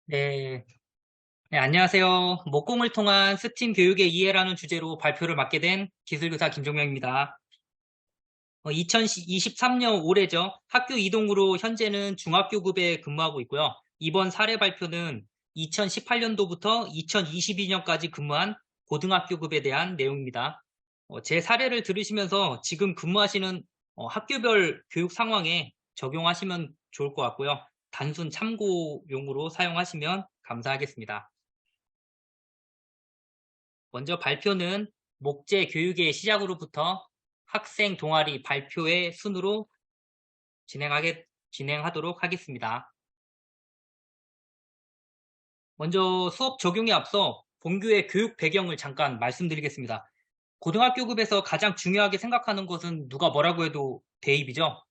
네, 네, 안녕하세요. 목공을 통한 스팀 교육의 이해라는 주제로 발표를 맡게 된 기술교사 김종명입니다. 2023년 올해죠. 학교 이동으로 현재는 중학교급에 근무하고 있고요. 이번 사례 발표는 2018년도부터 2022년까지 근무한 고등학교급에 대한 내용입니다. 제 사례를 들으시면서 지금 근무하시는 학교별 교육 상황에 적용하시면 좋을 것 같고요. 단순 참고용으로 사용하시면 감사하겠습니다. 먼저 발표는 목재 교육의 시작으로부터 학생 동아리 발표의 순으로 진행하도록 하겠습니다. 먼저 수업 적용에 앞서 본교의 교육 배경을 잠깐 말씀드리겠습니다. 고등학교급에서 가장 중요하게 생각하는 것은 누가 뭐라고 해도 대입이죠.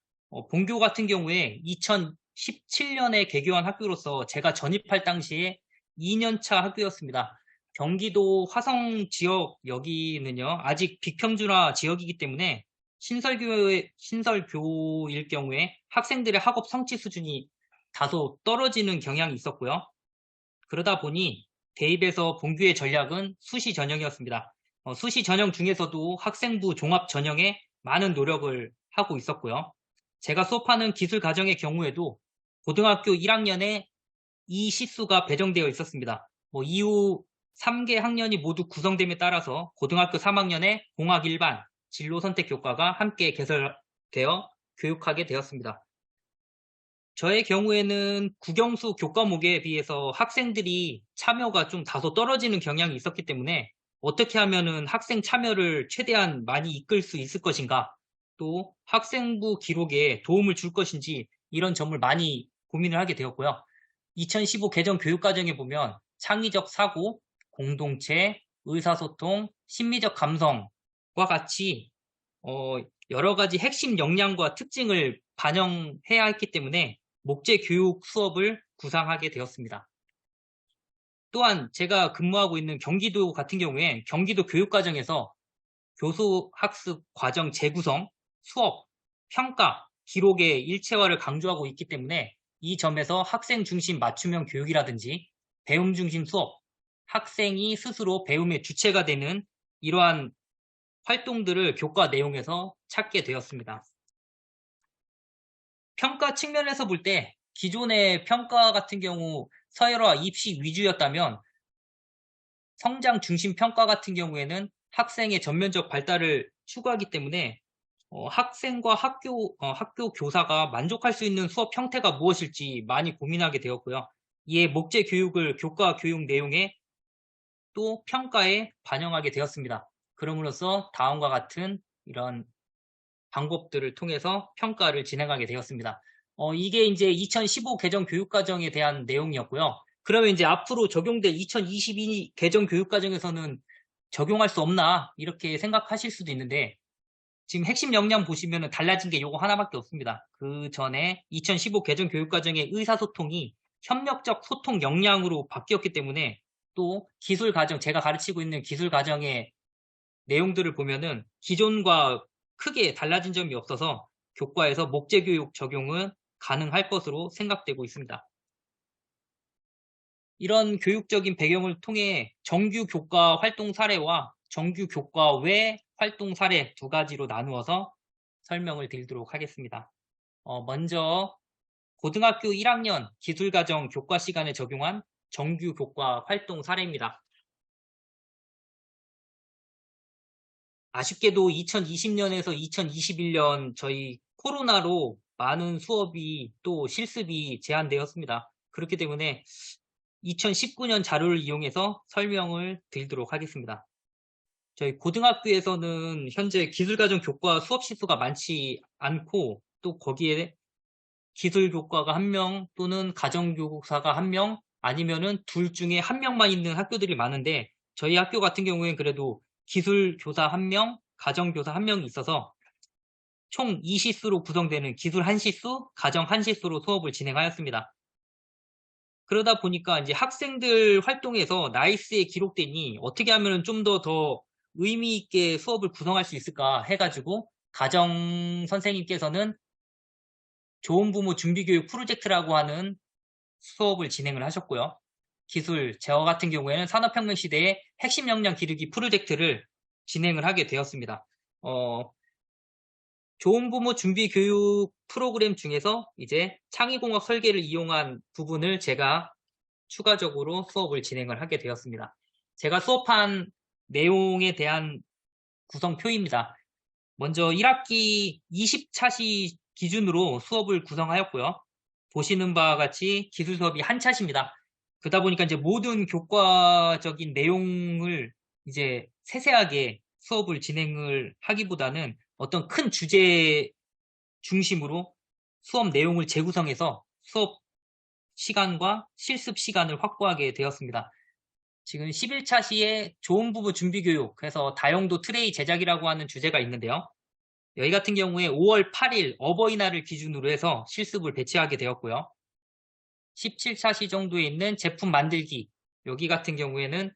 본교 같은 경우에 2017년에 개교한 학교로서 제가 전입할 당시에 2년차 학교였습니다. 경기도 화성 지역 여기는요, 아직 비평준화 지역이기 때문에 신설교일 경우에 학생들의 학업 성취 수준이 다소 떨어지는 경향이 있었고요. 그러다 보니 대입에서 본교의 전략은 수시 전형이었습니다. 수시 전형 중에서도 학생부 종합 전형에 많은 노력을 하고 있었고요. 제가 수업하는 기술 과정의 경우에도 고등학교 1학년에 이 시수가 배정되어 있었습니다. 이후 3개 학년이 모두 구성됨에 따라서 고등학교 3학년에 공학 일반, 진로 선택 교과가 함께 개설되어 교육하게 되었습니다. 저의 경우에는 국영수 교과목에 비해서 학생들이 참여가 좀 다소 떨어지는 경향이 있었기 때문에 어떻게 하면은 학생 참여를 최대한 많이 이끌 수 있을 것인가, 또 학생부 기록에 도움을 줄 것인지 이런 점을 많이 고민을 하게 되었고요. 2015 개정 교육과정에 보면 창의적 사고, 공동체, 의사소통, 심리적 감성과 같이 어, 여러 가지 핵심 역량과 특징을 반영해야 했기 때문에 목재 교육 수업을 구상하게 되었습니다. 또한 제가 근무하고 있는 경기도 같은 경우에 경기도 교육과정에서 교수 학습 과정 재구성, 수업, 평가, 기록의 일체화를 강조하고 있기 때문에 이 점에서 학생 중심 맞춤형 교육이라든지 배움 중심 수업, 학생이 스스로 배움의 주체가 되는 이러한 활동들을 교과 내용에서 찾게 되었습니다. 평가 측면에서 볼 때 기존의 평가 같은 경우 서열화 입시 위주였다면 성장 중심 평가 같은 경우에는 학생의 전면적 발달을 추구하기 때문에 학생과 학교 교사가 만족할 수 있는 수업 형태가 무엇일지 많이 고민하게 되었고요. 이에 목재 교육을 교과 교육 내용에 또 평가에 반영하게 되었습니다. 그럼으로써 다음과 같은 이런 방법들을 통해서 평가를 진행하게 되었습니다. 이게 이제 2015 개정 교육과정에 대한 내용이었고요. 그러면 이제 앞으로 적용될 2022 개정 교육과정에서는 적용할 수 없나 이렇게 생각하실 수도 있는데 지금 핵심 역량 보시면 달라진 게 요거 하나밖에 없습니다. 그 전에 2015 개정 교육과정의 의사소통이 협력적 소통 역량으로 바뀌었기 때문에 또 기술 과정, 제가 가르치고 있는 기술 과정의 내용들을 보면은 기존과 크게 달라진 점이 없어서 교과에서 목재 교육 적용은 가능할 것으로 생각되고 있습니다. 이런 교육적인 배경을 통해 정규 교과 활동 사례와 정규 교과 외 활동 사례 두 가지로 나누어서 설명을 드리도록 하겠습니다. 먼저 고등학교 1학년 기술과정 교과 시간에 적용한 정규 교과 활동 사례입니다. 아쉽게도 2020년에서 2021년 저희 코로나로 많은 수업이 또 실습이 제한되었습니다. 그렇기 때문에 2019년 자료를 이용해서 설명을 드리도록 하겠습니다. 저희 고등학교에서는 현재 기술과정 교과 수업 시수가 많지 않고 또 거기에 기술교과가 1명 또는 가정교사가 1명 아니면은 둘 중에 1명만 있는 학교들이 많은데 저희 학교 같은 경우에는 그래도 기술교사 1명, 가정교사 1명이 있어서 총 2시수로 구성되는 기술 1시수, 가정 1시수로 수업을 진행하였습니다. 그러다 보니까 이제 학생들 활동에서 나이스에 기록되니 어떻게 하면 좀 더 의미 있게 수업을 구성할 수 있을까 해가지고 가정 선생님께서는 좋은 부모 준비교육 프로젝트라고 하는 수업을 진행을 하셨고요. 기술, 제어 같은 경우에는 산업혁명 시대의 핵심 역량 기르기 프로젝트를 진행을 하게 되었습니다. 좋은 부모 준비 교육 프로그램 중에서 이제 창의공학 설계를 이용한 부분을 제가 추가적으로 수업을 진행을 하게 되었습니다. 제가 수업한 내용에 대한 구성표입니다. 먼저 1학기 20차시 기준으로 수업을 구성하였고요. 보시는 바와 같이 기술 수업이 한 차시입니다. 그러다 보니까 이제 모든 교과적인 내용을 이제 세세하게 수업을 진행을 하기보다는 어떤 큰 주제 중심으로 수업 내용을 재구성해서 수업 시간과 실습 시간을 확보하게 되었습니다. 지금 11차 시에 좋은 부부 준비 교육, 그래서 다용도 트레이 제작이라고 하는 주제가 있는데요. 여기 같은 경우에 5월 8일 어버이날을 기준으로 해서 실습을 배치하게 되었고요. 17차 시 정도에 있는 제품 만들기, 여기 같은 경우에는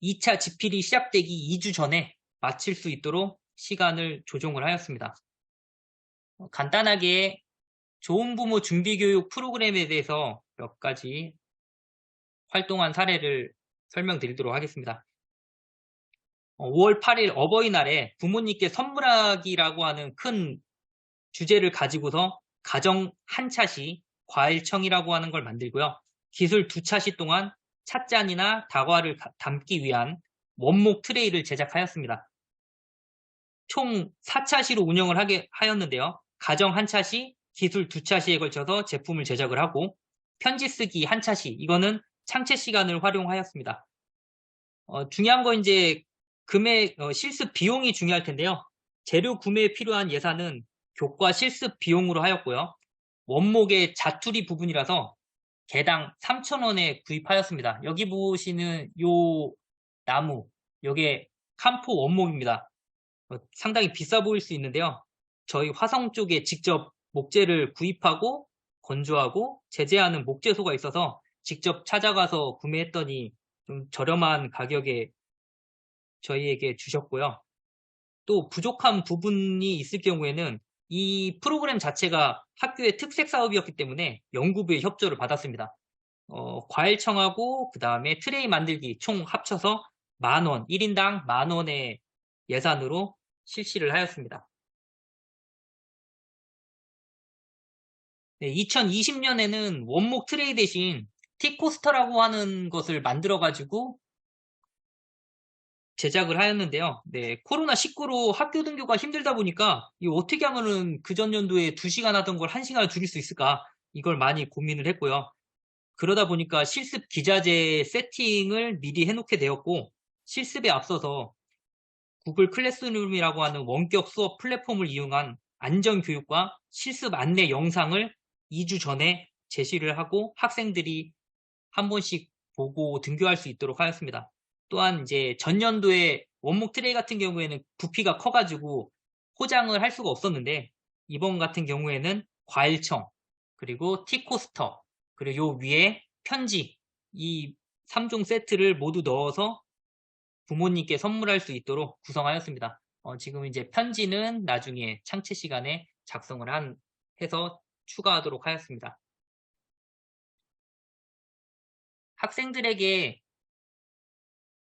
2차 집필이 시작되기 2주 전에 마칠 수 있도록 시간을 조정을 하였습니다. 간단하게 좋은 부모 준비교육 프로그램에 대해서 몇 가지 활동한 사례를 설명드리도록 하겠습니다. 5월 8일 어버이날에 부모님께 선물하기라고 하는 큰 주제를 가지고서 가정 한 차시 과일청이라고 하는 걸 만들고요. 기술 두 차시 동안 찻잔이나 다과를 담기 위한 원목 트레이를 제작하였습니다. 총 4차시로 운영을 하였는데요. 가정 한 차시, 기술 두 차시에 걸쳐서 제품을 제작을 하고 편지 쓰기 한 차시, 이거는 창체 시간을 활용하였습니다. 중요한 건 이제 금액, 실습 비용이 중요할 텐데요. 재료 구매에 필요한 예산은 교과 실습 비용으로 하였고요. 원목의 자투리 부분이라서 개당 3,000원에 구입하였습니다. 여기 보시는 요 나무, 요게 캄포 원목입니다. 상당히 비싸 보일 수 있는데요. 저희 화성 쪽에 직접 목재를 구입하고 건조하고 제재하는 목재소가 있어서 직접 찾아가서 구매했더니 좀 저렴한 가격에 저희에게 주셨고요. 또 부족한 부분이 있을 경우에는 이 프로그램 자체가 학교의 특색 사업이었기 때문에 연구부의 협조를 받았습니다. 과일청하고 그 다음에 트레이 만들기 총 합쳐서 10,000원, 1인당 10,000원의 예산으로 실시를 하였습니다. 네, 2020년에는 원목 트레이 대신 티코스터라고 하는 것을 만들어가지고 제작을 하였는데요. 네, 코로나19로 학교 등교가 힘들다 보니까 이 어떻게 하면은 그전 연도에 2시간 하던 걸 1시간을 줄일 수 있을까? 이걸 많이 고민을 했고요. 그러다 보니까 실습 기자재 세팅을 미리 해놓게 되었고 실습에 앞서서 구글 클래스룸이라고 하는 원격 수업 플랫폼을 이용한 안전교육과 실습 안내 영상을 2주 전에 제시를 하고 학생들이 한 번씩 보고 등교할 수 있도록 하였습니다. 또한 이제 전년도에 원목 트레이 같은 경우에는 부피가 커가지고 포장을 할 수가 없었는데 이번 같은 경우에는 과일청 그리고 티코스터 그리고 요 위에 편지 이 3종 세트를 모두 넣어서 부모님께 선물할 수 있도록 구성하였습니다. 지금 이제 편지는 나중에 창체 시간에 작성을 해서 추가하도록 하였습니다. 학생들에게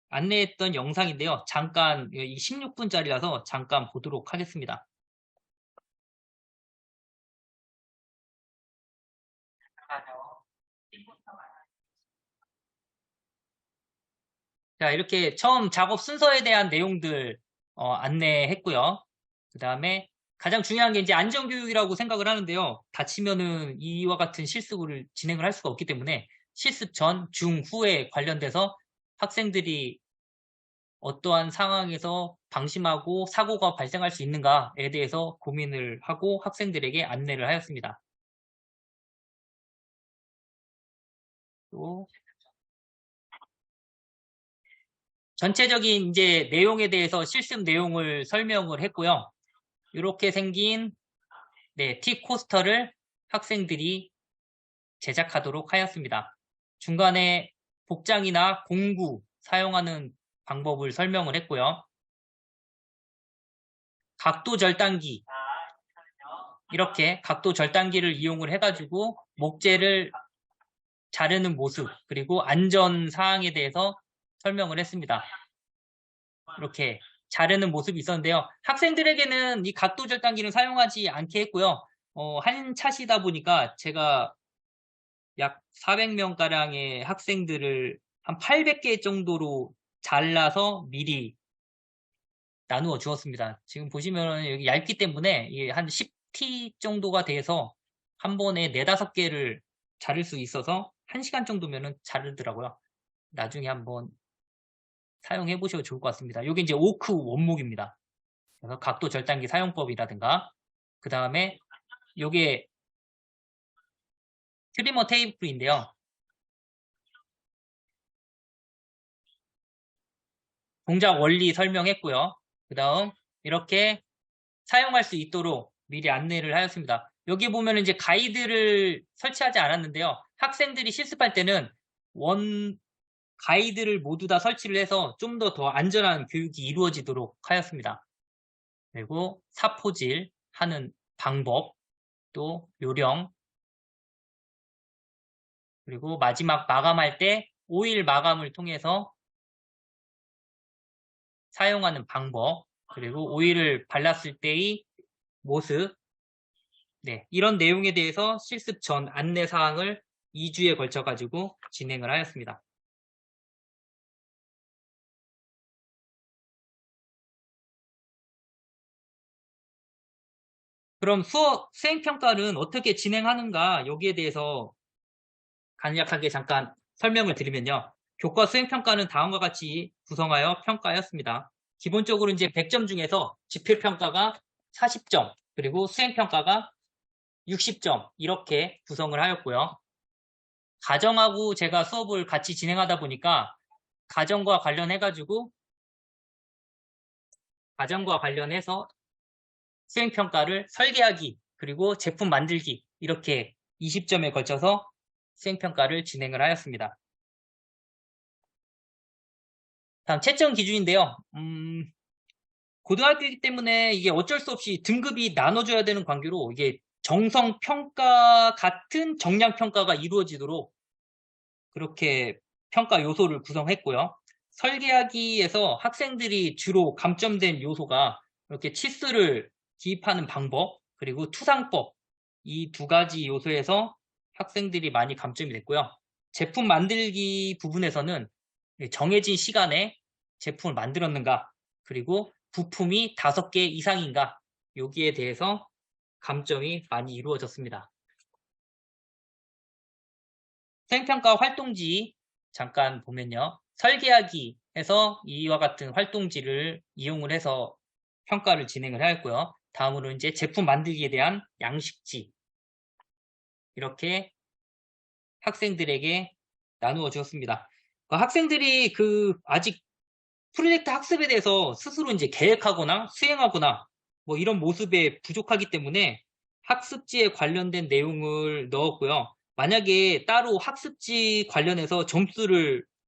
안내했던 영상인데요. 잠깐 16분짜리라서 잠깐 보도록 하겠습니다. 자, 이렇게 처음 작업 순서에 대한 내용들 안내했고요. 그 다음에 가장 중요한 게 이제 안전교육이라고 생각을 하는데요. 다치면은 이와 같은 실습을 진행을 할 수가 없기 때문에 실습 전, 중, 후에 관련돼서 학생들이 어떠한 상황에서 방심하고 사고가 발생할 수 있는가에 대해서 고민을 하고 학생들에게 안내를 하였습니다. 또 전체적인 이제 내용에 대해서 실습 내용을 설명을 했고요. 이렇게 생긴 티 코스터를 학생들이 제작하도록 하였습니다. 중간에 복장이나 공구 사용하는 방법을 설명을 했고요. 각도 절단기 이렇게 각도 절단기를 이용을 해가지고 목재를 자르는 모습, 그리고 안전 사항에 대해서 설명을 했습니다. 이렇게 자르는 모습이 있었는데요. 학생들에게는 이 각도 절단기를 사용하지 않게 했고요. 한 차시다 보니까 제가 약 400명가량의 학생들을 한 800개 정도로 잘라서 미리 나누어 주었습니다. 지금 보시면 여기 얇기 때문에 이게 한 10T 정도가 돼서 한 번에 4, 5개를 자를 수 있어서 1시간 정도면은 자르더라고요. 나중에 한번 사용해 보셔도 좋을 것 같습니다. 이게 이제 오크 원목입니다. 그래서 각도 절단기 사용법이라든가 그 다음에 요게 트리머 테이블인데요. 동작 원리 설명했고요. 그 다음 이렇게 사용할 수 있도록 미리 안내를 하였습니다. 여기 보면 이제 가이드를 설치하지 않았는데요. 학생들이 실습할 때는 가이드를 모두 다 설치를 해서 좀 더 안전한 교육이 이루어지도록 하였습니다. 그리고 사포질 하는 방법, 또 요령, 그리고 마지막 마감할 때 오일 마감을 통해서 사용하는 방법, 그리고 오일을 발랐을 때의 모습, 네, 이런 내용에 대해서 실습 전 안내 사항을 2주에 걸쳐 가지고 진행을 하였습니다. 그럼 수행평가는 어떻게 진행하는가 여기에 대해서 간략하게 잠깐 설명을 드리면요. 교과 수행평가는 다음과 같이 구성하여 평가하였습니다. 기본적으로 이제 100점 중에서 지필평가가 40점, 그리고 수행평가가 60점 이렇게 구성을 하였고요. 가정하고 제가 수업을 같이 진행하다 보니까 가정과 관련해서 수행평가를 설계하기 그리고 제품 만들기 이렇게 20점에 걸쳐서 수행평가를 진행을 하였습니다. 다음 채점 기준인데요. 고등학교이기 때문에 이게 어쩔 수 없이 등급이 나눠져야 되는 관계로 이게 정성평가 같은 정량평가가 이루어지도록 그렇게 평가 요소를 구성했고요. 설계하기에서 학생들이 주로 감점된 요소가 이렇게 치수를 기입하는 방법, 그리고 투상법, 이 2가지 요소에서 학생들이 많이 감점이 됐고요. 제품 만들기 부분에서는 정해진 시간에 제품을 만들었는가, 그리고 부품이 5개 이상인가, 여기에 대해서 감점이 많이 이루어졌습니다. 수행평가 활동지 잠깐 보면요. 설계하기에서 이와 같은 활동지를 이용을 해서 평가를 진행을 하였고요. 다음으로 이제 제품 만들기에 대한 양식지 이렇게 학생들에게 나누어 주었습니다. 학생들이 아직 프로젝트 학습에 대해서 스스로 이제 계획하거나 수행하거나 뭐 이런 모습에 부족하기 때문에 학습지에 관련된 내용을 넣었고요. 만약에 따로 학습지 관련해서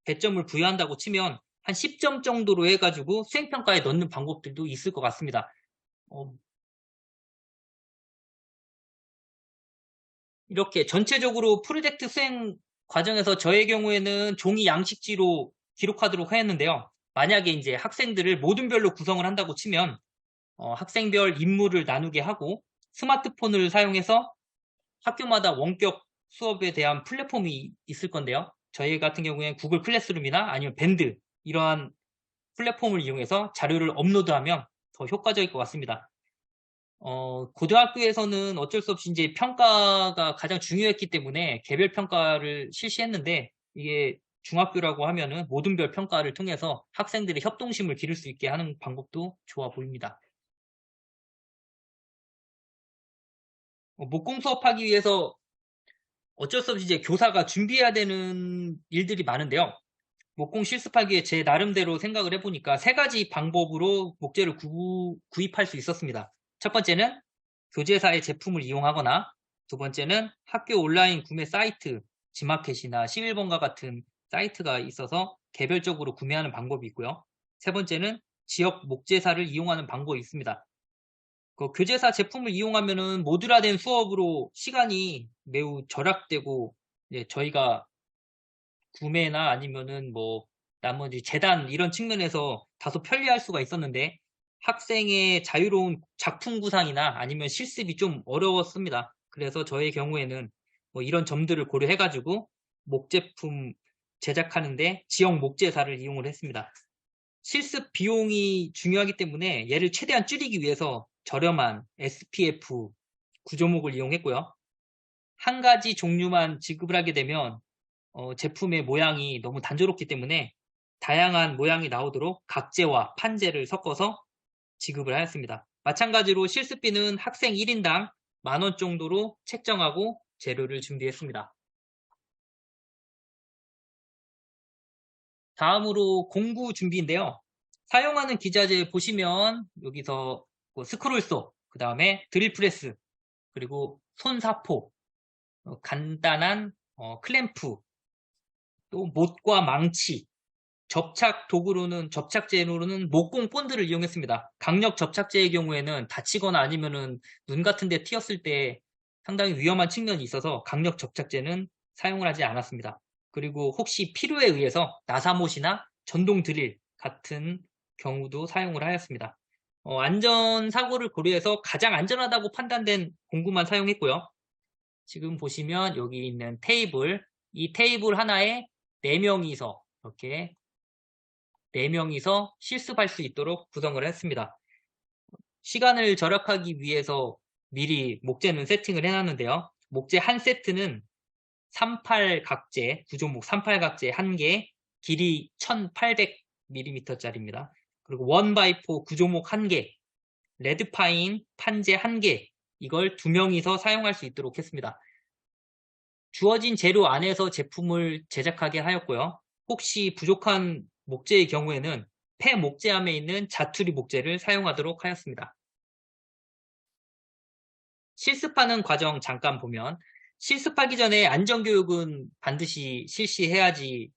배점을 부여한다고 치면 한 10점 정도로 해가지고 수행평가에 넣는 방법들도 있을 것 같습니다. 이렇게 전체적으로 프로젝트 수행 과정에서 저의 경우에는 종이 양식지로 기록하도록 하였는데요. 만약에 이제 학생들을 모든 별로 구성을 한다고 치면 학생별 임무를 나누게 하고 스마트폰을 사용해서 학교마다 원격 수업에 대한 플랫폼이 있을 건데요. 저희 같은 경우에는 구글 클래스룸이나 아니면 밴드 이러한 플랫폼을 이용해서 자료를 업로드하면 더 효과적일 것 같습니다. 고등학교에서는 어쩔 수 없이 이제 평가가 가장 중요했기 때문에 개별 평가를 실시했는데 이게 중학교라고 하면은 모든 별 평가를 통해서 학생들의 협동심을 기를 수 있게 하는 방법도 좋아 보입니다. 목공 수업하기 위해서 어쩔 수 없이 이제 교사가 준비해야 되는 일들이 많은데요. 목공 실습하기에 제 나름대로 생각을 해보니까 3가지 방법으로 목재를 구입할 수 있었습니다. 첫 번째는 교재사의 제품을 이용하거나, 두 번째는 학교 온라인 구매 사이트, 지마켓이나 11번가 같은 사이트가 있어서 개별적으로 구매하는 방법이 있고요. 세 번째는 지역 목재사를 이용하는 방법이 있습니다. 교재사 제품을 이용하면은 모듈화된 수업으로 시간이 매우 절약되고 저희가 구매나 아니면은 뭐 나머지 재단 이런 측면에서 다소 편리할 수가 있었는데 학생의 자유로운 작품 구상이나 아니면 실습이 좀 어려웠습니다. 그래서 저의 경우에는 뭐 이런 점들을 고려해가지고 목제품 제작하는데 지역 목제사를 이용을 했습니다. 실습 비용이 중요하기 때문에 얘를 최대한 줄이기 위해서 저렴한 SPF 구조목을 이용했고요. 한 가지 종류만 지급을 하게 되면 제품의 모양이 너무 단조롭기 때문에 다양한 모양이 나오도록 각재와 판재를 섞어서 지급을 하였습니다. 마찬가지로 실습비는 학생 1인당 10,000원 정도로 책정하고 재료를 준비했습니다. 다음으로 공구 준비인데요. 사용하는 기자재 보시면 여기서 스크롤소, 그 다음에 드릴프레스, 그리고 손사포, 간단한 클램프, 또 못과 망치, 접착 도구로는 접착제로는 목공 본드를 이용했습니다. 강력 접착제의 경우에는 다치거나 아니면은 눈 같은 데 튀었을 때 상당히 위험한 측면이 있어서 강력 접착제는 사용을 하지 않았습니다. 그리고 혹시 필요에 의해서 나사못이나 전동 드릴 같은 경우도 사용을 하였습니다. 안전사고를 고려해서 가장 안전하다고 판단된 공구만 사용했고요. 지금 보시면 여기 있는 테이블, 이 테이블 하나에 4명이서 이렇게 4명이서 실습할 수 있도록 구성을 했습니다. 시간을 절약하기 위해서 미리 목재는 세팅을 해놨는데요. 목재 한 세트는 38각재, 구조목 38각재 1개, 길이 1800mm짜리입니다. 그리고 1x4 구조목 1개, 레드파인 판재 1개, 이걸 2명이서 사용할 수 있도록 했습니다. 주어진 재료 안에서 제품을 제작하게 하였고요. 혹시 부족한 목재의 경우에는 폐 목재함에 있는 자투리 목재를 사용하도록 하였습니다. 실습하는 과정 잠깐 보면 실습하기 전에 안전교육은 반드시 실시해야지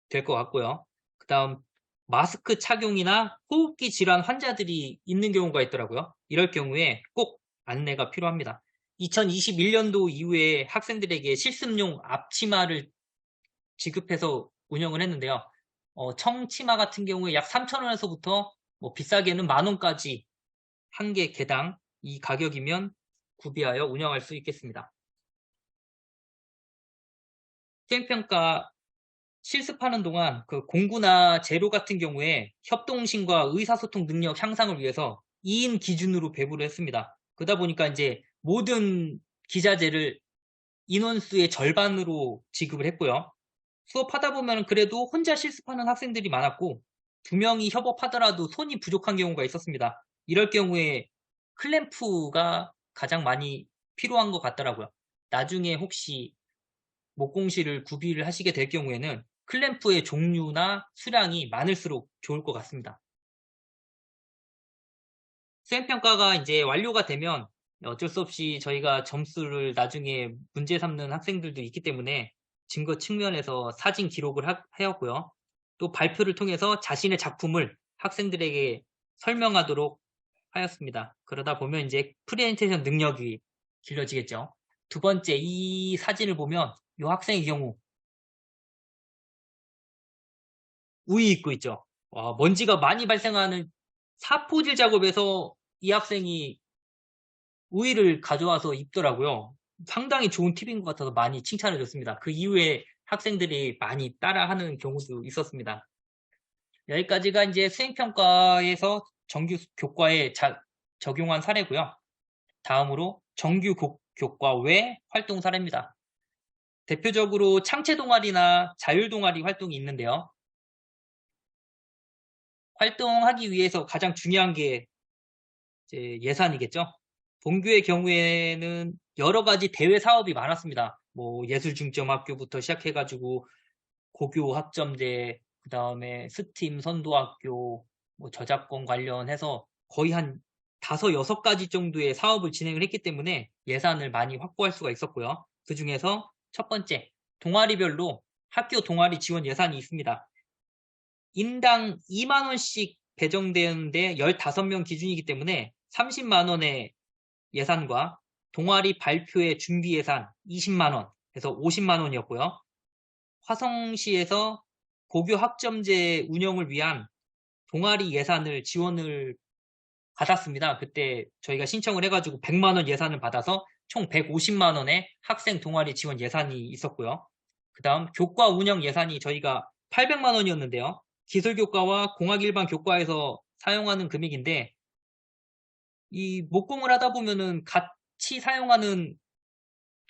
될 것 같고요. 그 다음 마스크 착용이나 호흡기 질환 환자들이 있는 경우가 있더라고요. 이럴 경우에 꼭 안내가 필요합니다. 2021년도 이후에 학생들에게 실습용 앞치마를 지급해서 운영을 했는데요. 청치마 같은 경우에 약 3,000원에서부터 뭐 비싸게는 10,000원까지 한 개 개당 이 가격이면 구비하여 운영할 수 있겠습니다. 수행평가 실습하는 동안 그 공구나 재료 같은 경우에 협동심과 의사소통 능력 향상을 위해서 2인 기준으로 배부를 했습니다. 그러다 보니까 이제 모든 기자재를 인원수의 절반으로 지급을 했고요. 수업하다 보면 그래도 혼자 실습하는 학생들이 많았고 2명이 협업하더라도 손이 부족한 경우가 있었습니다. 이럴 경우에 클램프가 가장 많이 필요한 것 같더라고요. 나중에 혹시 목공실을 구비를 하시게 될 경우에는 클램프의 종류나 수량이 많을수록 좋을 것 같습니다. 수행평가가 이제 완료가 되면 어쩔 수 없이 저희가 점수를 나중에 문제 삼는 학생들도 있기 때문에 증거 측면에서 사진 기록을 하였고요. 또 발표를 통해서 자신의 작품을 학생들에게 설명하도록 하였습니다. 그러다 보면 이제 프레젠테이션 능력이 길러지겠죠. 두 번째, 이 사진을 보면 이 학생의 경우 우이 입고 있죠. 먼지가 많이 발생하는 사포질 작업에서 이 학생이 우의를 가져와서 입더라고요. 상당히 좋은 팁인 것 같아서 많이 칭찬을 줬습니다. 그 이후에 학생들이 많이 따라하는 경우도 있었습니다. 여기까지가 이제 수행평가에서 정규 교과에 적용한 사례고요. 다음으로 정규 교과 외 활동 사례입니다. 대표적으로 창체 동아리나 자율 동아리 활동이 있는데요. 활동하기 위해서 가장 중요한 게 이제 예산이겠죠. 본교의 경우에는 여러 가지 대외 사업이 많았습니다. 뭐 예술중점학교부터 시작해가지고 고교 학점제, 그 다음에 스팀 선도학교, 뭐 저작권 관련해서 거의 한 5, 6가지 정도의 사업을 진행을 했기 때문에 예산을 많이 확보할 수가 있었고요. 그 중에서 첫 번째, 동아리별로 학교 동아리 지원 예산이 있습니다. 인당 2만원씩 배정되는데 15명 기준이기 때문에 30만원의 예산과 동아리 발표의 준비 예산 20만원, 그래서 50만원이었고요. 화성시에서 고교 학점제 운영을 위한 동아리 예산을 지원을 받았습니다. 그때 저희가 신청을 해가지고 100만 원 예산을 받아서 총 150만 원의 학생 동아리 지원 예산이 있었고요. 그 다음 교과 운영 예산이 저희가 800만 원이었는데요. 기술교과와 공학일반 교과에서 사용하는 금액인데 이 목공을 하다 보면은 같이 사용하는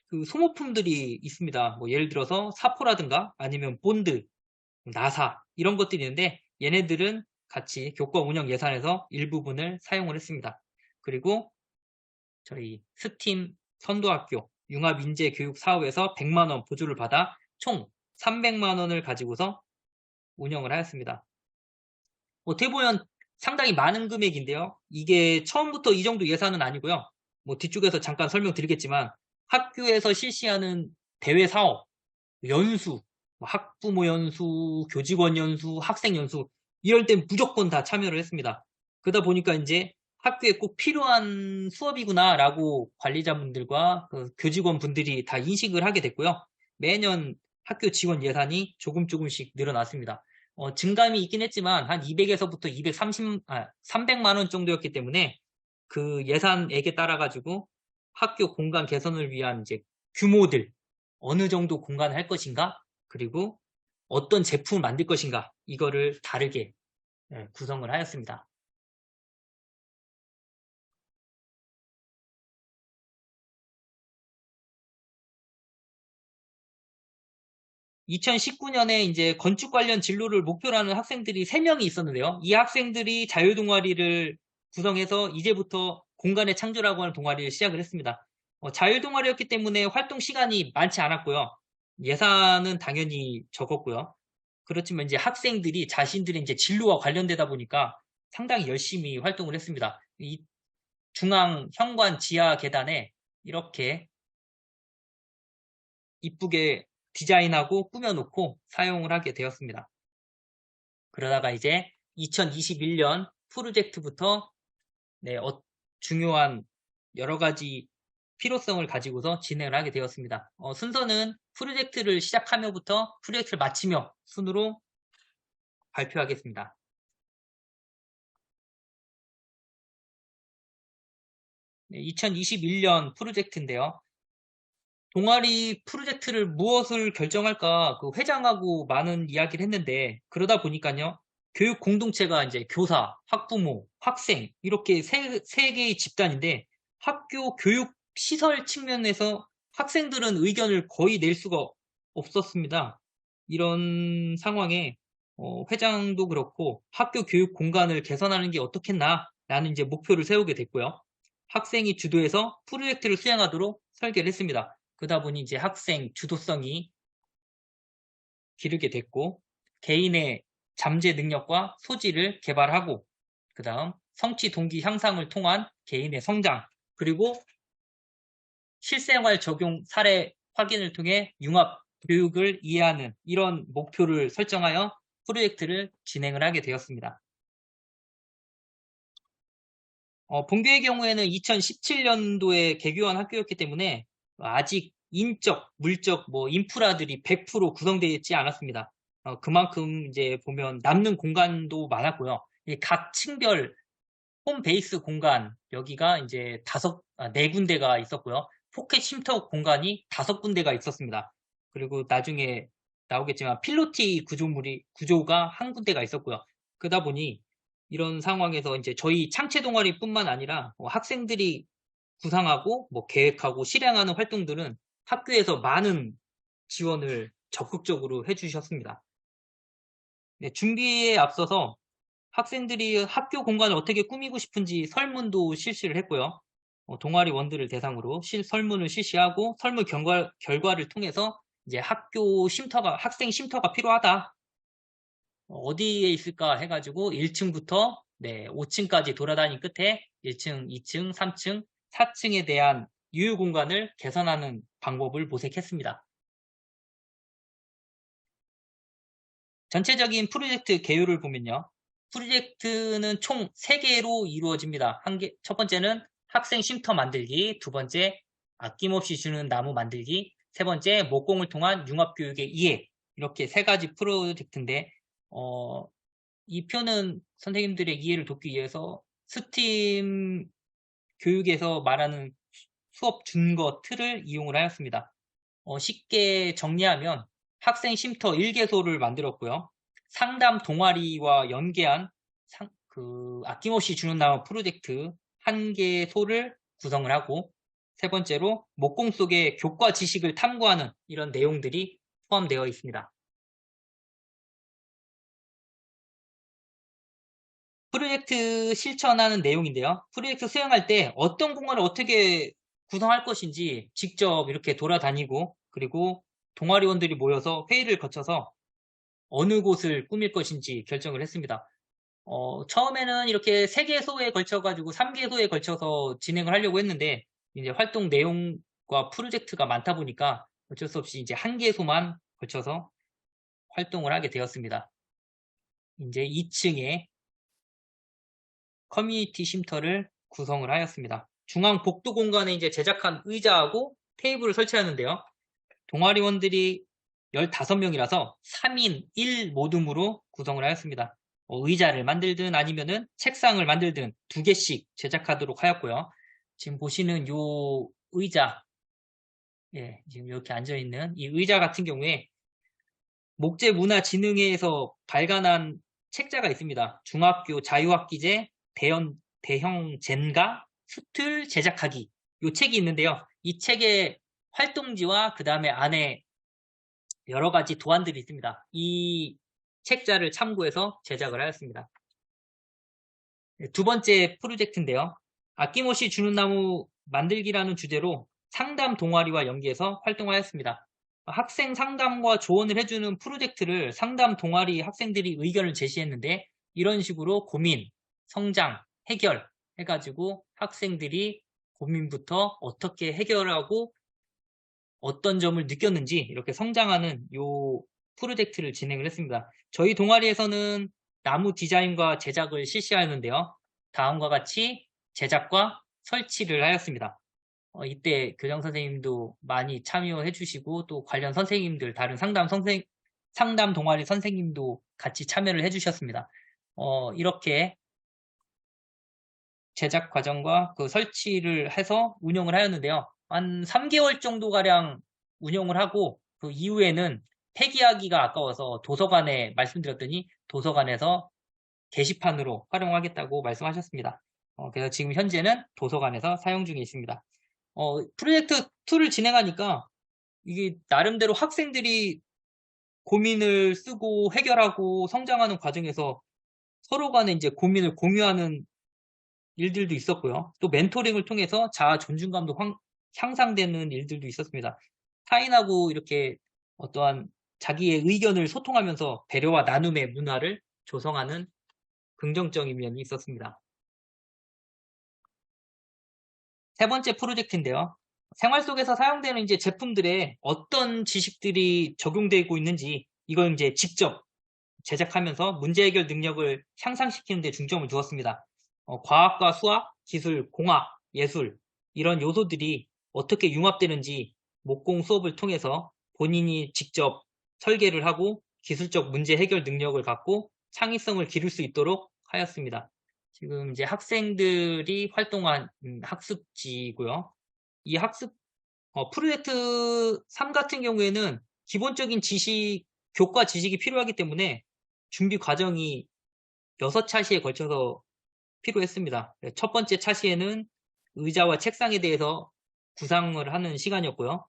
그 소모품들이 있습니다. 뭐 예를 들어서 사포라든가 아니면 본드, 나사 이런 것들이 있는데 얘네들은 같이 교과 운영 예산에서 일부분을 사용을 했습니다. 그리고 저희 스팀 선도학교 융합인재교육사업에서 100만 원 보조를 받아 총 300만 원을 가지고서 운영을 하였습니다. 어떻게 보면 상당히 많은 금액인데요. 이게 처음부터 이 정도 예산은 아니고요. 뭐 뒤쪽에서 잠깐 설명드리겠지만 학교에서 실시하는 대외 사업, 연수, 학부모 연수, 교직원 연수, 학생 연수 이럴 땐 무조건 다 참여를 했습니다. 그러다 보니까 이제 학교에 꼭 필요한 수업이구나라고 관리자분들과 그 교직원분들이 다 인식을 하게 됐고요. 매년 학교 지원 예산이 조금씩 늘어났습니다. 증감이 있긴 했지만 한 200에서부터 300만 원 정도였기 때문에 그 예산액에 따라 가지고 학교 공간 개선을 위한 이제 규모들 어느 정도 공간을 할 것인가 그리고 어떤 제품을 만들 것인가 이거를 다르게 구성을 하였습니다. 2019년에 이제 건축 관련 진로를 목표로 하는 학생들이 3명이 있었는데요. 이 학생들이 자유동아리를 구성해서 이제부터 공간의 창조라고 하는 동아리를 시작을 했습니다. 자유동아리였기 때문에 활동 시간이 많지 않았고요. 예산은 당연히 적었고요. 그렇지만 이제 학생들이 자신들의 이제 진로와 관련되다 보니까 상당히 열심히 활동을 했습니다. 이 중앙 현관 지하 계단에 이렇게 이쁘게 디자인하고 꾸며놓고 사용을 하게 되었습니다. 그러다가 이제 2021년 프로젝트부터 중요한 여러 가지 필요성을 가지고서 진행을 하게 되었습니다. 순서는 프로젝트를 시작하며부터 프로젝트를 마치며 순으로 발표하겠습니다. 2021년 프로젝트인데요. 동아리 프로젝트를 무엇을 결정할까 그 회장하고 많은 이야기를 했는데 그러다 보니까요. 교육 공동체가 이제 교사, 학부모, 학생 이렇게 세 개의 집단인데 학교 교육 시설 측면에서 학생들은 의견을 거의 낼 수가 없었습니다. 이런 상황에 회장도 그렇고 학교 교육 공간을 개선하는 게 어떻겠나라는 이제 목표를 세우게 됐고요. 학생이 주도해서 프로젝트를 수행하도록 설계를 했습니다. 그러다 보니 이제 학생 주도성이 기르게 됐고 개인의 잠재 능력과 소질을 개발하고 그 다음 성취 동기 향상을 통한 개인의 성장 그리고 실생활 적용 사례 확인을 통해 융합 교육을 이해하는 이런 목표를 설정하여 프로젝트를 진행을 하게 되었습니다. 본교의 경우에는 2017년도에 개교한 학교였기 때문에 아직 인적, 물적, 인프라들이 100% 구성되어 있지 않았습니다. 그만큼 이제 보면 남는 공간도 많았고요. 각 층별 홈베이스 공간, 여기가 이제 4군데가 있었고요. 포켓 쉼터 공간이 5군데가 있었습니다. 그리고 나중에 나오겠지만 필로티 구조가 한 군데가 있었고요. 그러다 보니 이런 상황에서 이제 저희 창체 동아리뿐만 아니라 학생들이 구상하고 계획하고 실행하는 활동들은 학교에서 많은 지원을 적극적으로 해주셨습니다. 네, 준비에 앞서서 학생들이 학교 공간을 어떻게 꾸미고 싶은지 설문도 실시를 했고요. 동아리원들을 대상으로 설문을 실시하고 설문 결과를 통해서 이제 학생 쉼터가 필요하다. 어디에 있을까 해가지고 1층부터 5층까지 돌아다닌 끝에 1층, 2층, 3층, 4층에 대한 유휴 공간을 개선하는 방법을 모색했습니다. 전체적인 프로젝트 개요를 보면요. 프로젝트는 총 3개로 이루어집니다. 첫 번째는 학생 쉼터 만들기, 두 번째 아낌없이 주는 나무 만들기, 세 번째 목공을 통한 융합교육의 이해, 이렇게 세 가지 프로젝트인데 이 표는 선생님들의 이해를 돕기 위해서 스팀 교육에서 말하는 수업 준거 틀을 이용을 하였습니다. 쉽게 정리하면 학생 쉼터 1개소를 만들었고요. 상담 동아리와 연계한 아낌없이 주는 나무 프로젝트 1개소를 구성을 하고, 세 번째로 목공 속에 교과 지식을 탐구하는 이런 내용들이 포함되어 있습니다. 프로젝트 실천하는 내용인데요. 프로젝트 수행할 때 어떤 공간을 어떻게 구성할 것인지 직접 이렇게 돌아다니고, 그리고 동아리원들이 모여서 회의를 거쳐서 어느 곳을 꾸밀 것인지 결정을 했습니다. 처음에는 이렇게 3개소에 걸쳐가지고 3개소에 걸쳐서 진행을 하려고 했는데, 이제 활동 내용과 프로젝트가 많다 보니까 어쩔 수 없이 이제 1개소만 걸쳐서 활동을 하게 되었습니다. 이제 2층에 커뮤니티 쉼터를 구성을 하였습니다. 중앙 복도 공간에 이제 제작한 의자하고 테이블을 설치하는데요. 동아리원들이 15명이라서 3인 1모둠으로 구성을 하였습니다. 의자를 만들든 아니면은 책상을 만들든 2개씩 제작하도록 하였고요. 지금 보시는 요 의자, 예, 지금 이렇게 앉아있는 이 의자 같은 경우에 목재문화진흥회에서 발간한 책자가 있습니다. 중학교 자유학기제 대형 젠가 수틀 제작하기, 요 책이 있는데요. 이 책의 활동지와 그 다음에 안에 여러 가지 도안들이 있습니다. 이 책자를 참고해서 제작을 하였습니다. 두 번째 프로젝트인데요. 아낌없이 주는 나무 만들기라는 주제로 상담 동아리와 연계해서 활동하였습니다. 학생 상담과 조언을 해주는 프로젝트를 상담 동아리 학생들이 의견을 제시했는데, 이런 식으로 고민, 성장, 해결 해가지고 학생들이 고민부터 어떻게 해결하고 어떤 점을 느꼈는지 이렇게 성장하는 요 프로젝트를 진행을 했습니다. 저희 동아리에서는 나무 디자인과 제작을 실시하였는데요. 다음과 같이 제작과 설치를 하였습니다. 이때 교장 선생님도 많이 참여해 주시고, 또 관련 선생님들, 다른 상담 동아리 선생님도 같이 참여를 해 주셨습니다. 이렇게 제작 과정과 그 설치를 해서 운영을 하였는데요. 한 3개월 정도 가량 운영을 하고, 그 이후에는 폐기하기가 아까워서 도서관에 말씀드렸더니 도서관에서 게시판으로 활용하겠다고 말씀하셨습니다. 그래서 지금 현재는 도서관에서 사용 중에 있습니다. 프로젝트 2를 진행하니까 이게 나름대로 학생들이 고민을 쓰고 해결하고 성장하는 과정에서 서로 간에 이제 고민을 공유하는 일들도 있었고요. 또 멘토링을 통해서 자아 존중감도 향상되는 일들도 있었습니다. 타인하고 이렇게 어떠한 자기의 의견을 소통하면서 배려와 나눔의 문화를 조성하는 긍정적인 면이 있었습니다. 세 번째 프로젝트인데요. 생활 속에서 사용되는 이제 제품들에 어떤 지식들이 적용되고 있는지 이걸 이제 직접 제작하면서 문제 해결 능력을 향상시키는 데 중점을 두었습니다. 과학과 수학, 기술, 공학, 예술 이런 요소들이 어떻게 융합되는지 목공 수업을 통해서 본인이 직접 설계를 하고 기술적 문제 해결 능력을 갖고 창의성을 기를 수 있도록 하였습니다. 지금 이제 학생들이 활동한 학습지고요. 이 학습 프로젝트 3 같은 경우에는 기본적인 지식, 교과 지식이 필요하기 때문에 준비 과정이 6차시에 걸쳐서 필요했습니다. 첫 번째 차시에는 의자와 책상에 대해서 구상을 하는 시간이었고요.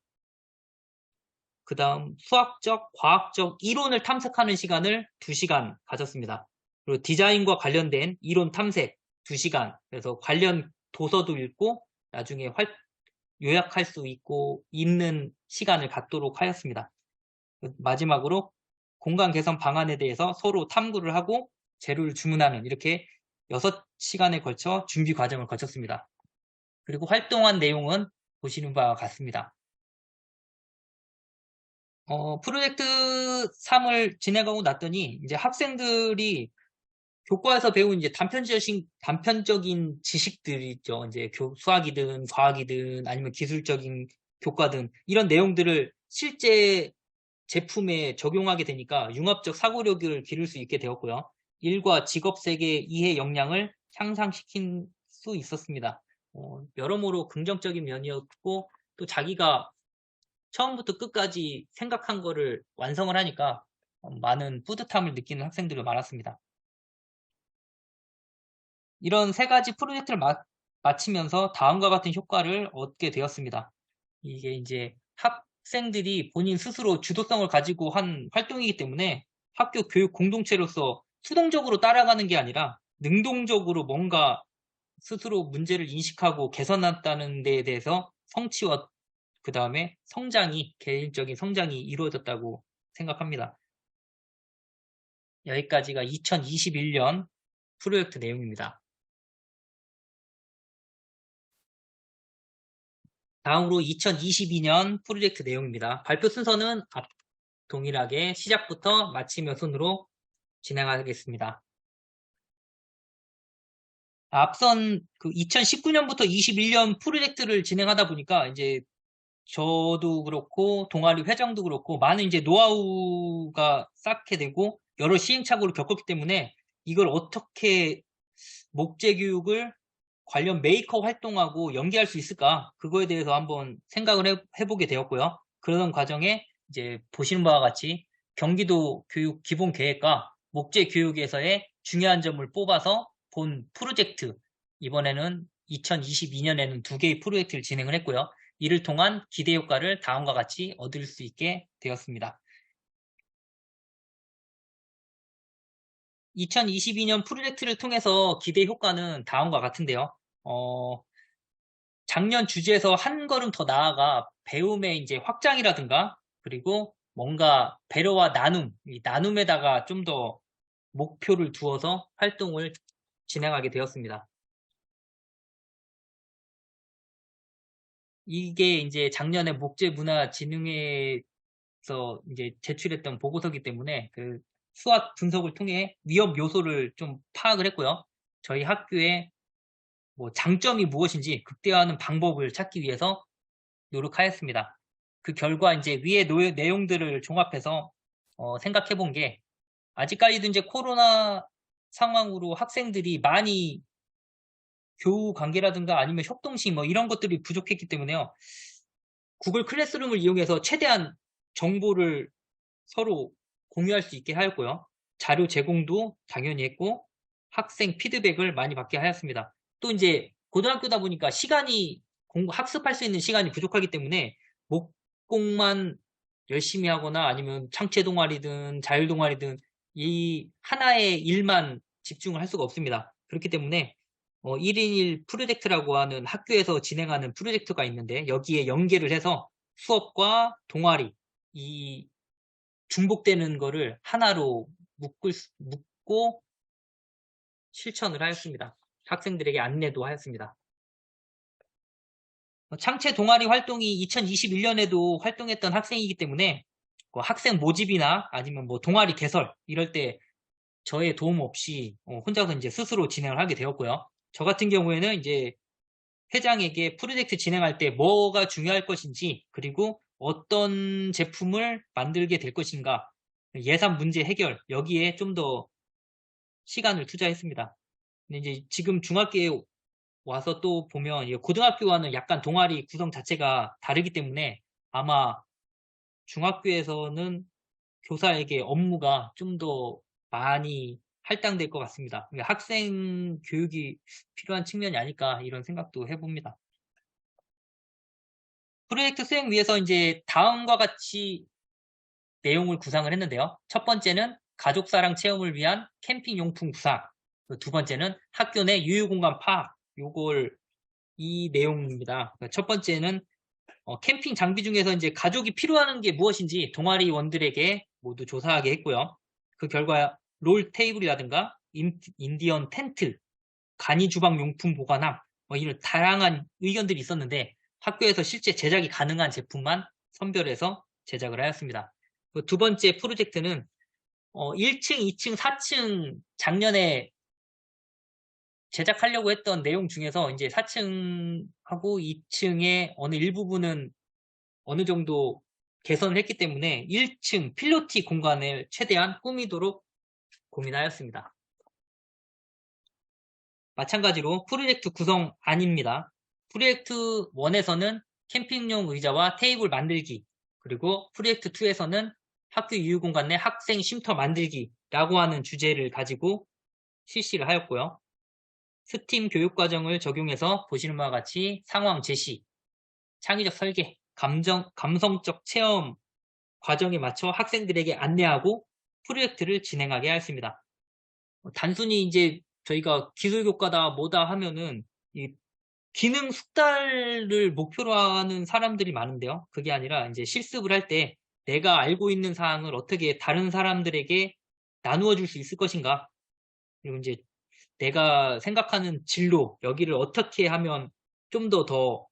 그 다음 수학적, 과학적 이론을 탐색하는 시간을 2시간 가졌습니다. 그리고 디자인과 관련된 이론 탐색 2시간, 그래서 관련 도서도 읽고 나중에 요약할 수 있고 있는 시간을 갖도록 하였습니다. 마지막으로 공간 개선 방안에 대해서 서로 탐구를 하고 재료를 주문하는, 이렇게 6시간에 걸쳐 준비 과정을 거쳤습니다. 그리고 활동한 내용은 보시는 바와 같습니다. 프로젝트 3을 진행하고 났더니 이제 학생들이 교과에서 배운 이제 단편적인 지식들이죠. 이제 수학이든 과학이든 아니면 기술적인 교과든 이런 내용들을 실제 제품에 적용하게 되니까 융합적 사고력을 기를 수 있게 되었고요. 일과 직업 세계 이해 역량을 향상시킬 수 있었습니다. 여러모로 긍정적인 면이었고 또 자기가 처음부터 끝까지 생각한 거를 완성을 하니까 많은 뿌듯함을 느끼는 학생들이 많았습니다. 이런 세 가지 프로젝트를 마치면서 다음과 같은 효과를 얻게 되었습니다. 이게 이제 학생들이 본인 스스로 주도성을 가지고 한 활동이기 때문에 학교 교육 공동체로서 수동적으로 따라가는 게 아니라 능동적으로 뭔가 스스로 문제를 인식하고 개선한다는 데에 대해서 성취와 그 다음에 개인적인 성장이 이루어졌다고 생각합니다. 여기까지가 2021년 프로젝트 내용입니다. 다음으로 2022년 프로젝트 내용입니다. 발표 순서는 동일하게 시작부터 마치며 순으로 진행하겠습니다. 앞선 그 2019년부터 21년 프로젝트를 진행하다 보니까 이제 저도 그렇고 동아리 회장도 그렇고 많은 이제 노하우가 쌓게 되고 여러 시행착오를 겪었기 때문에 이걸 어떻게 목재 교육을 관련 메이커 활동하고 연계할 수 있을까? 그거에 대해서 한번 생각을 해보게 되었고요. 그러던 과정에 이제 보시는 바와 같이 경기도 교육 기본 계획과 목재 교육에서의 중요한 점을 뽑아서 본 프로젝트, 이번에는 2022년에는 2개의 프로젝트를 진행을 했고요. 이를 통한 기대 효과를 다음과 같이 얻을 수 있게 되었습니다. 2022년 프로젝트를 통해서 기대 효과는 다음과 같은데요. 작년 주제에서 한 걸음 더 나아가 배움의 이제 확장이라든가 그리고 뭔가 배려와 나눔, 이 나눔에다가 좀 더 목표를 두어서 활동을 진행하게 되었습니다. 이게 이제 작년에 목재문화진흥회에서 이제 제출했던 보고서이기 때문에 그 수학 분석을 통해 위험 요소를 좀 파악을 했고요. 저희 학교의 뭐 장점이 무엇인지 극대화하는 방법을 찾기 위해서 노력하였습니다. 그 결과 이제 위의 내용들을 종합해서 생각해 본 게 아직까지도 이제 코로나 상황으로 학생들이 많이 교우 관계라든가 아니면 협동식 뭐 이런 것들이 부족했기 때문에요. 구글 클래스룸을 이용해서 최대한 정보를 서로 공유할 수 있게 하였고요. 자료 제공도 당연히 했고 학생 피드백을 많이 받게 하였습니다. 또 이제 고등학교다 보니까 학습할 수 있는 시간이 부족하기 때문에 목공만 열심히 하거나 아니면 창체 동아리든 자율 동아리든 이 하나의 일만 집중을 할 수가 없습니다. 그렇기 때문에 1인 1 프로젝트라고 하는 학교에서 진행하는 프로젝트가 있는데 여기에 연계를 해서 수업과 동아리 이 중복되는 거를 하나로 묶고 실천을 하였습니다. 학생들에게 안내도 하였습니다. 창체 동아리 활동이 2021년에도 활동했던 학생이기 때문에 학생 모집이나 아니면 뭐 동아리 개설 이럴 때 저의 도움 없이 혼자서 이제 스스로 진행을 하게 되었고요. 저 같은 경우에는 이제 회장에게 프로젝트 진행할 때 뭐가 중요할 것인지 그리고 어떤 제품을 만들게 될 것인가 예산 문제 해결 여기에 좀 더 시간을 투자했습니다. 근데 이제 지금 중학교에 와서 또 보면 고등학교와는 약간 동아리 구성 자체가 다르기 때문에 아마 중학교에서는 교사에게 업무가 좀 더 많이 할당될 것 같습니다. 학생 교육이 필요한 측면이 아닐까 이런 생각도 해봅니다. 프로젝트 수행 위해서 이제 다음과 같이 내용을 구상을 했는데요. 첫 번째는 가족사랑 체험을 위한 캠핑 용품 구상. 두 번째는 학교 내 유휴공간 파악. 이 내용입니다. 첫 번째는 캠핑 장비 중에서 이제 가족이 필요한 게 무엇인지 동아리원들에게 모두 조사하게 했고요. 그 결과 롤 테이블이라든가 인디언 텐트, 간이 주방 용품 보관함 이런 다양한 의견들이 있었는데 학교에서 실제 제작이 가능한 제품만 선별해서 제작을 하였습니다. 두 번째 프로젝트는 1층, 2층, 4층 작년에 제작하려고 했던 내용 중에서 이제 4층하고 2층의 어느 일부분은 어느 정도 개선을 했기 때문에 1층 필로티 공간을 최대한 꾸미도록 고민하였습니다. 마찬가지로 프로젝트 구성안입니다. 프로젝트 1에서는 캠핑용 의자와 테이블 만들기, 그리고 프로젝트 2에서는 학교 유휴공간 내 학생 쉼터 만들기라고 하는 주제를 가지고 실시를 하였고요. 스팀 교육과정을 적용해서 보시는 바와 같이 상황 제시, 창의적 설계, 감성적 체험 과정에 맞춰 학생들에게 안내하고 프로젝트를 진행하게 하였습니다. 단순히 이제 저희가 기술교과다 뭐다 하면은 이 기능 숙달을 목표로 하는 사람들이 많은데요. 그게 아니라 이제 실습을 할 때 내가 알고 있는 사항을 어떻게 다른 사람들에게 나누어 줄 수 있을 것인가. 그리고 이제 내가 생각하는 진로, 여기를 어떻게 하면 좀 더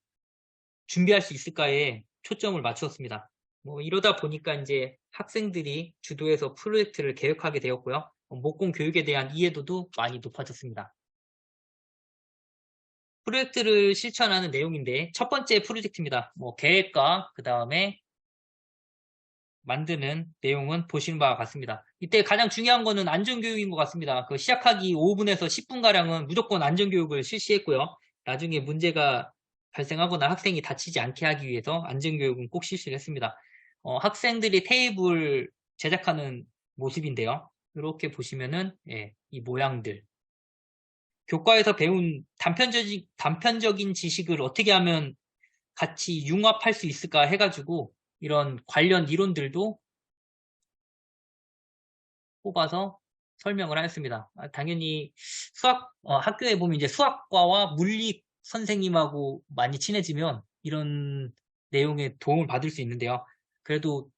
준비할 수 있을까에 초점을 맞추었습니다. 뭐 이러다 보니까 이제 학생들이 주도해서 프로젝트를 계획하게 되었고요. 목공 교육에 대한 이해도도 많이 높아졌습니다. 프로젝트를 실천하는 내용인데 첫 번째 프로젝트입니다. 뭐 계획과 그 다음에 만드는 내용은 보시는 바와 같습니다. 이때 가장 중요한 거는 안전교육인 것 같습니다. 그 시작하기 5분에서 10분가량은 무조건 안전교육을 실시했고요. 나중에 문제가 발생하거나 학생이 다치지 않게 하기 위해서 안전교육은 꼭 실시를 했습니다. 학생들이 테이블 제작하는 모습인데요. 이렇게 보시면은 이 모양들. 교과에서 배운 단편적인 지식을 어떻게 하면 같이 융합할 수 있을까 해가지고 이런 관련 이론들도 뽑아서 설명을 하였습니다. 당연히 학교에 보면 이제 수학과와 물리 선생님하고 많이 친해지면 이런 내용에 도움을 받을 수 있는데요. 그래도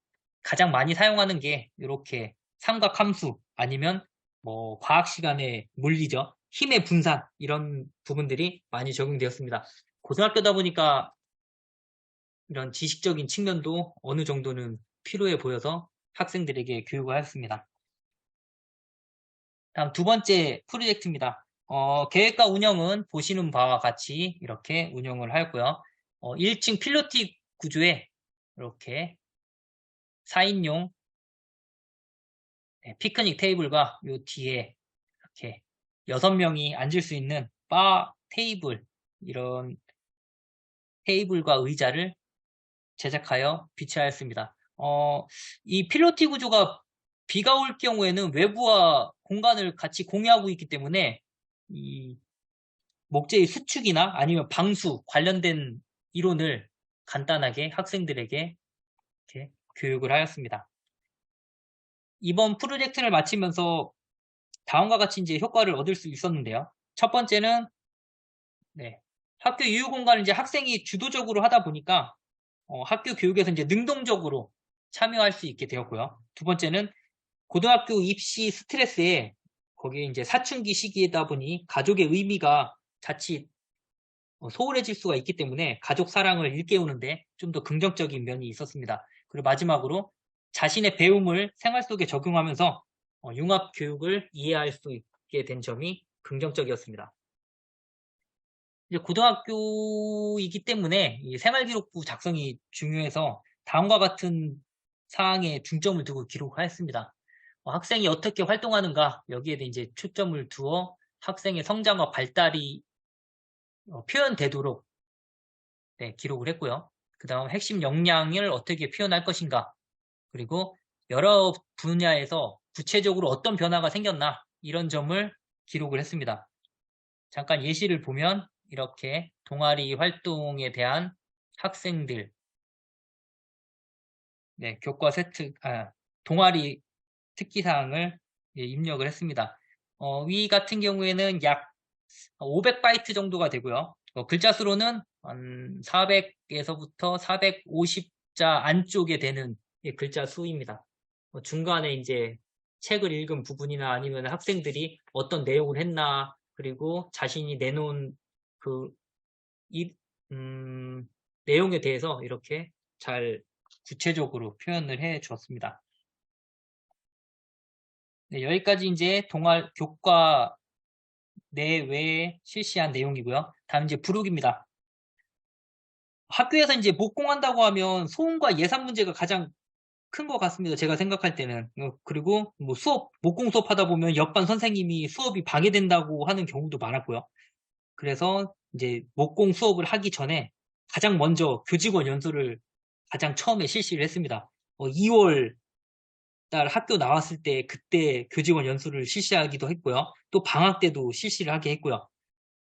가장 많이 사용하는 게 이렇게 삼각함수 아니면 뭐 과학 시간에 물리죠. 힘의 분산 이런 부분들이 많이 적용되었습니다. 고등학교다 보니까 이런 지식적인 측면도 어느 정도는 필요해 보여서 학생들에게 교육을 하였습니다. 다음 두 번째 프로젝트입니다. 계획과 운영은 보시는 바와 같이 이렇게 운영을 하였고요. 1층 필로티 구조에 이렇게 4인용 피크닉 테이블과 요 뒤에 이렇게 6명이 앉을 수 있는 바 테이블 이런 테이블과 의자를 제작하여 비치하였습니다. 이 필로티 구조가 비가 올 경우에는 외부와 공간을 같이 공유하고 있기 때문에 이 목재의 수축이나 아니면 방수 관련된 이론을 간단하게 학생들에게 이렇게 교육을 하였습니다. 이번 프로젝트를 마치면서 다음과 같이 이제 효과를 얻을 수 있었는데요. 첫 번째는 학교 유휴 공간을 이제 학생이 주도적으로 하다 보니까 학교 교육에서 이제 능동적으로 참여할 수 있게 되었고요. 두 번째는 고등학교 입시 스트레스에 거기에 이제 사춘기 시기이다 보니 가족의 의미가 자칫 소홀해질 수가 있기 때문에 가족 사랑을 일깨우는데 좀 더 긍정적인 면이 있었습니다. 그리고 마지막으로 자신의 배움을 생활 속에 적용하면서 융합 교육을 이해할 수 있게 된 점이 긍정적이었습니다. 이제 고등학교이기 때문에 이 생활기록부 작성이 중요해서 다음과 같은 사항에 중점을 두고 기록하였습니다. 학생이 어떻게 활동하는가 여기에 대해 이제 초점을 두어 학생의 성장과 발달이 표현되도록 기록을 했고요. 그 다음 핵심 역량을 어떻게 표현할 것인가 그리고 여러 분야에서 구체적으로 어떤 변화가 생겼나 이런 점을 기록을 했습니다. 잠깐 예시를 보면 이렇게 동아리 활동에 대한 학생들 교과 세트 동아리 특기사항을 입력을 했습니다. 위 같은 경우에는 약 500바이트 정도가 되고요. 글자 수로는 한 400에서부터 450자 안쪽에 되는 글자 수입니다. 중간에 이제 책을 읽은 부분이나 아니면 학생들이 어떤 내용을 했나 그리고 자신이 내놓은 그 내용에 대해서 이렇게 잘 구체적으로 표현을 해 주었습니다. 여기까지 이제 교과 내외에 실시한 내용이고요. 다음 이제 부록입니다. 학교에서 이제 목공한다고 하면 소음과 예산 문제가 가장 큰 것 같습니다. 제가 생각할 때는. 그리고 뭐 목공 수업 하다 보면 옆반 선생님이 수업이 방해된다고 하는 경우도 많았고요. 그래서 이제 목공 수업을 하기 전에 가장 먼저 교직원 연수를 가장 처음에 실시를 했습니다. 2월 달 학교 나왔을 때 그때 교직원 연수를 실시하기도 했고요. 또 방학 때도 실시를 하게 했고요.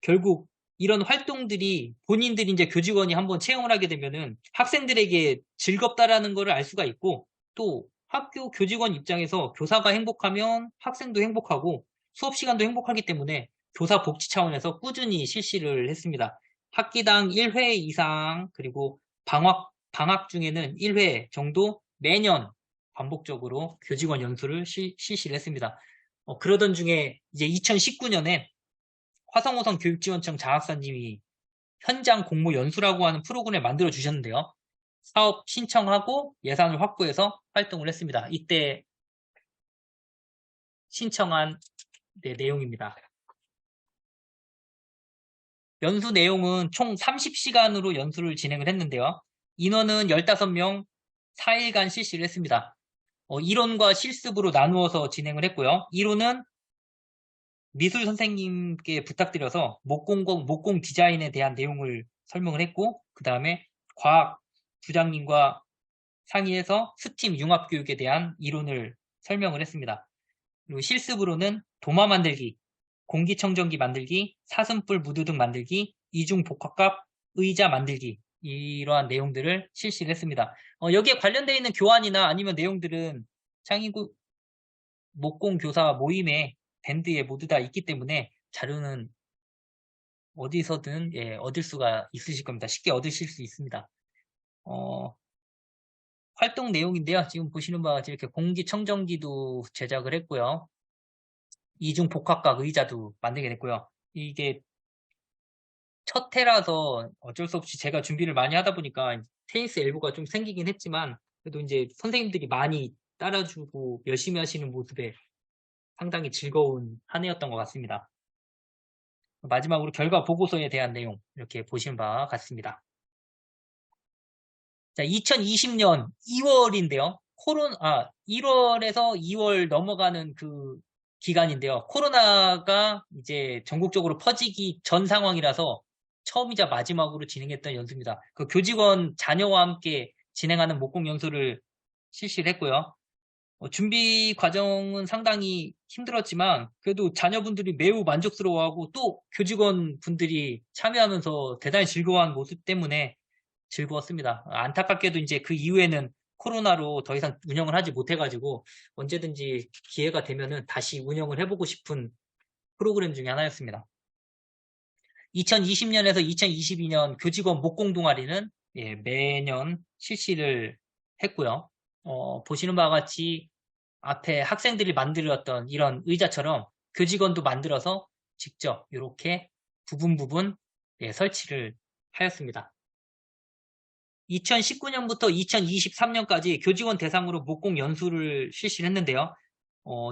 결국 이런 활동들이 본인들이 이제 교직원이 한번 체험을 하게 되면은 학생들에게 즐겁다라는 것을 알 수가 있고 또 학교 교직원 입장에서 교사가 행복하면 학생도 행복하고 수업 시간도 행복하기 때문에 교사 복지 차원에서 꾸준히 실시를 했습니다. 학기당 1회 이상 그리고 방학 중에는 1회 정도 매년 반복적으로 교직원 연수를 실시를 했습니다. 그러던 중에 이제 2019년에 화성호성 교육지원청 장학사님이 현장 공모 연수라고 하는 프로그램을 만들어 주셨는데요. 사업 신청하고 예산을 확보해서 활동을 했습니다. 이때 신청한 내용입니다. 연수 내용은 총 30시간으로 연수를 진행을 했는데요. 인원은 15명 4일간 실시를 했습니다. 이론과 실습으로 나누어서 진행을 했고요. 이론은 미술 선생님께 부탁드려서 목공 디자인에 대한 내용을 설명을 했고, 그 다음에 과학 부장님과 상의해서 스팀 융합교육에 대한 이론을 설명을 했습니다. 그리고 실습으로는 도마 만들기, 공기청정기 만들기, 사슴뿔 무드 등 만들기, 이중복합갑 의자 만들기, 이러한 내용들을 실시를 했습니다. 여기에 관련되어 있는 교환이나 아니면 내용들은 창의구 목공 교사 모임에 밴드에 모두 다 있기 때문에 자료는 어디서든 얻을 수가 있으실 겁니다. 쉽게 얻으실 수 있습니다. 활동 내용인데요. 지금 보시는 바와 같이 이렇게 공기청정기도 제작을 했고요. 이중 복합각 의자도 만들게 됐고요. 이게 첫 해라서 어쩔 수 없이 제가 준비를 많이 하다 보니까 테니스 엘보가 좀 생기긴 했지만 그래도 이제 선생님들이 많이 따라주고 열심히 하시는 모습에 상당히 즐거운 한 해였던 것 같습니다. 마지막으로 결과 보고서에 대한 내용 이렇게 보시는 바와 같습니다. 자, 2020년 2월인데요. 1월에서 2월 넘어가는 그 기간인데요. 코로나가 이제 전국적으로 퍼지기 전 상황이라서 처음이자 마지막으로 진행했던 연수입니다. 그 교직원 자녀와 함께 진행하는 목공 연수를 실시를 했고요. 준비 과정은 상당히 힘들었지만 그래도 자녀분들이 매우 만족스러워하고 또 교직원 분들이 참여하면서 대단히 즐거워하는 모습 때문에 즐거웠습니다. 안타깝게도 이제 그 이후에는 코로나로 더 이상 운영을 하지 못해가지고 언제든지 기회가 되면은 다시 운영을 해보고 싶은 프로그램 중에 하나였습니다. 2020년에서 2022년 교직원 목공 동아리는 매년 실시를 했고요. 보시는 바와 같이 앞에 학생들이 만들었던 이런 의자처럼 교직원도 만들어서 직접 이렇게 부분 설치를 하였습니다. 2019년부터 2023년까지 교직원 대상으로 목공 연수를 실시를 했는데요.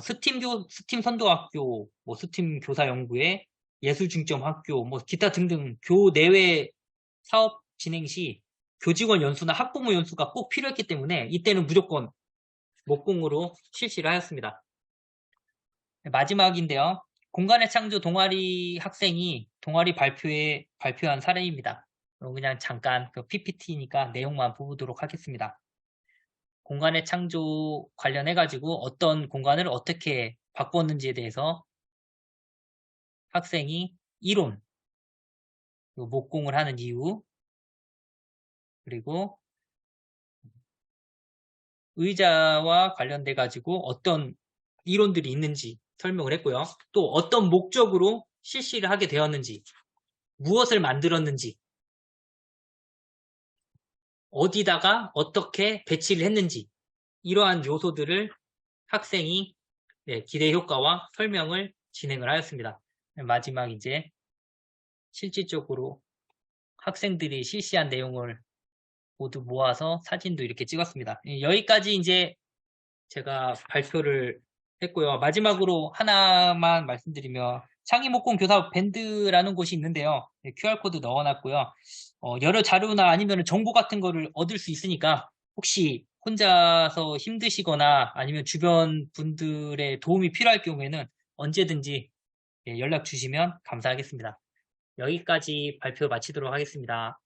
스팀 선도학교, 스팀 교사연구회, 예술중점학교, 기타 등등 교내외 사업 진행 시 교직원 연수나 학부모 연수가 꼭 필요했기 때문에 이때는 무조건 목공으로 실시를 하였습니다. 마지막인데요. 공간의 창조 동아리 학생이 동아리 발표에 발표한 사례입니다. 그냥 잠깐 그 PPT니까 내용만 보도록 하겠습니다. 공간의 창조 관련해가지고 어떤 공간을 어떻게 바꿨는지에 대해서 학생이 이론, 목공을 하는 이유, 그리고 의자와 관련돼가지고 어떤 이론들이 있는지 설명을 했고요. 또 어떤 목적으로 실시를 하게 되었는지, 무엇을 만들었는지, 어디다가 어떻게 배치를 했는지 이러한 요소들을 학생이 기대 효과와 설명을 진행을 하였습니다. 마지막 이제 실질적으로 학생들이 실시한 내용을 모두 모아서 사진도 이렇게 찍었습니다. 여기까지 이제 제가 발표를 했고요. 마지막으로 하나만 말씀드리면 창의목공 교사 밴드라는 곳이 있는데요. QR코드 넣어놨고요. 여러 자료나 아니면 정보 같은 거를 얻을 수 있으니까 혹시 혼자서 힘드시거나 아니면 주변 분들의 도움이 필요할 경우에는 언제든지 연락 주시면 감사하겠습니다. 여기까지 발표 마치도록 하겠습니다.